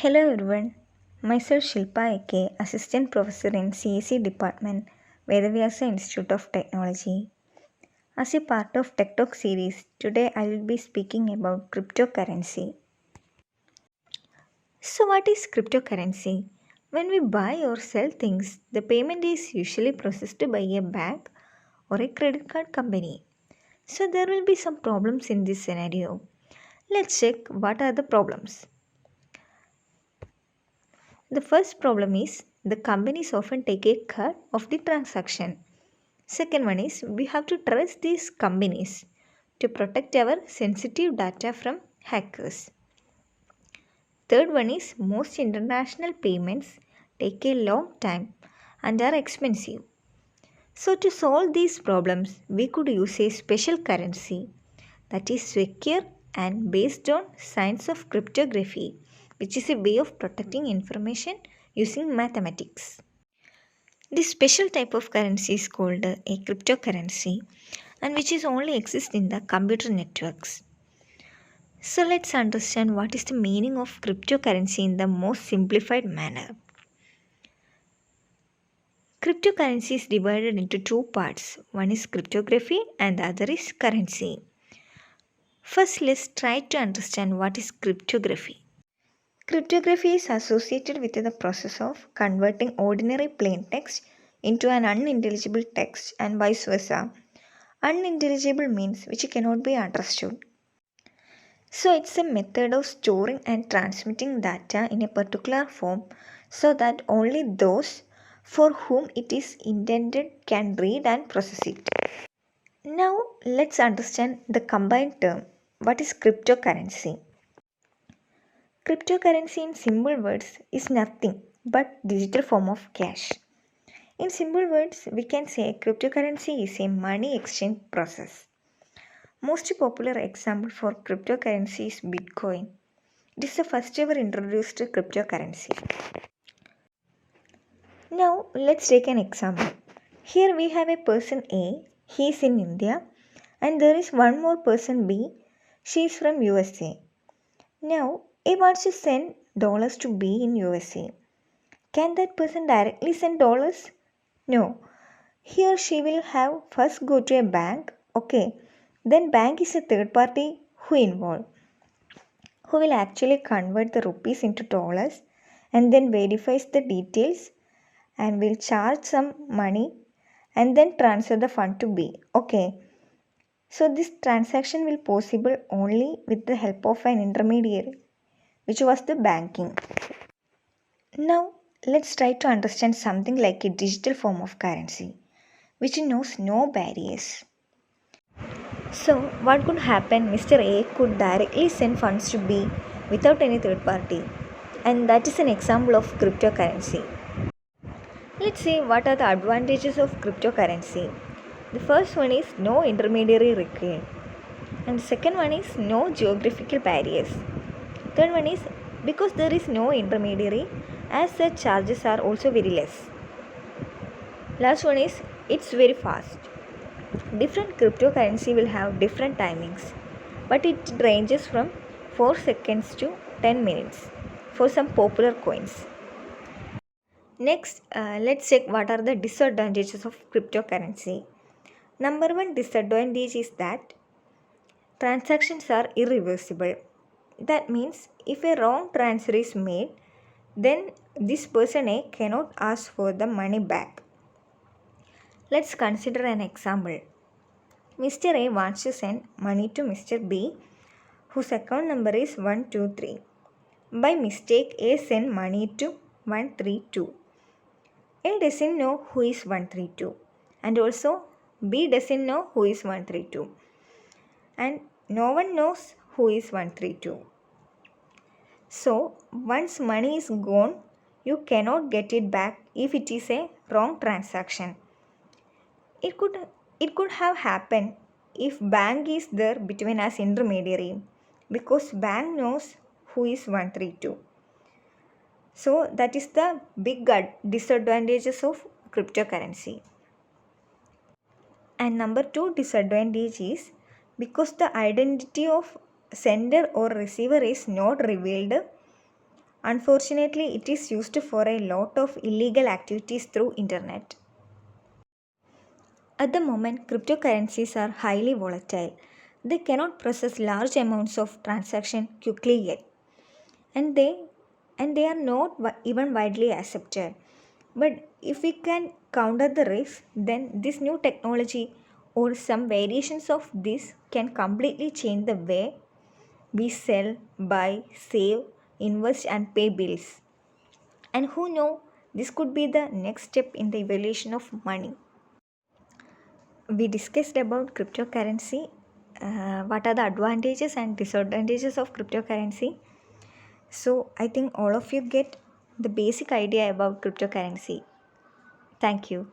Hello everyone, myself Shilpa AK, Assistant Professor in CSE Department, Vedavyasa Institute of Technology. As a part of Tech Talk series, today I will be speaking about cryptocurrency. So, what is cryptocurrency? When we buy or sell things, the payment is usually processed by a bank or a credit card company. So, there will be some problems in this scenario. Let's check what are the problems. The first problem is the companies often take a cut of the transaction. Second one is we have to trust these companies to protect our sensitive data from hackers. Third one is most international payments take a long time and are expensive. So to solve these problems, we could use a special currency that is secure and based on science of cryptography, which is a way of protecting information using mathematics. This special type of currency is called a cryptocurrency and which is only exist in the computer networks. So let's understand what is the meaning of cryptocurrency in the most simplified manner. Cryptocurrency is divided into two parts. One is cryptography and the other is currency. First, let's try to understand what is cryptography. Cryptography is associated with the process of converting ordinary plain text into an unintelligible text and vice versa. Unintelligible means which cannot be understood. So it's a method of storing and transmitting data in a particular form so that only those for whom it is intended can read and process it. Now let's understand the combined term. What is cryptocurrency? Cryptocurrency in simple words is nothing but digital form of cash. In simple words, we can say cryptocurrency is a money exchange process. Most popular example for cryptocurrency is Bitcoin. It is the first ever introduced cryptocurrency. Now let's take an example. Here we have a person A, he is in India, and there is one more person B, she is from USA. Now A wants to send dollars to B in USA. Can that person directly send dollars? No. He or she will have first go to a bank. Okay. Then bank is a third party who will actually convert the rupees into dollars and then verifies the details and will charge some money and then transfer the fund to B. Okay. So this transaction will possible only with the help of an intermediary, which was the banking. Now let's try to understand something like a digital form of currency, which knows no barriers. So what could happen? Mr. A could directly send funds to B without any third party, and that is an example of cryptocurrency. Let's see what are the advantages of cryptocurrency. The first one is no intermediary required, and the second one is no geographical barriers. Third one is because there is no intermediary, as the charges are also very less. Last one is it's very fast. Different cryptocurrency will have different timings, but it ranges from 4 seconds to 10 minutes for some popular coins. Next, let's check what are the disadvantages of cryptocurrency. Number one disadvantage is that transactions are irreversible. That means if a wrong transfer is made, then this person A cannot ask for the money back. Let's consider an example. Mr. A wants to send money to Mr. B, whose account number is 123. By mistake, A sent money to 132. A doesn't know who is 132, and also B doesn't know who is 132, and no one knows who is 132. So, once money is gone, you cannot get it back if it is a wrong transaction. It could have happened if bank is there between us intermediary, because bank knows who is 132. So that is the big disadvantages of cryptocurrency. And number two disadvantage is because the identity of sender or receiver is not revealed, Unfortunately, it is used for a lot of illegal activities through internet. At the moment, cryptocurrencies are highly volatile. They cannot process large amounts of transaction quickly yet, and they are not even widely accepted. But if we can counter the risk, then this new technology or some variations of this can completely change the way we sell, buy, save, invest, and pay bills. And who know, this could be the next step in the evolution of money. We discussed about cryptocurrency. What are the advantages and disadvantages of cryptocurrency? So, I think all of you get the basic idea about cryptocurrency. Thank you.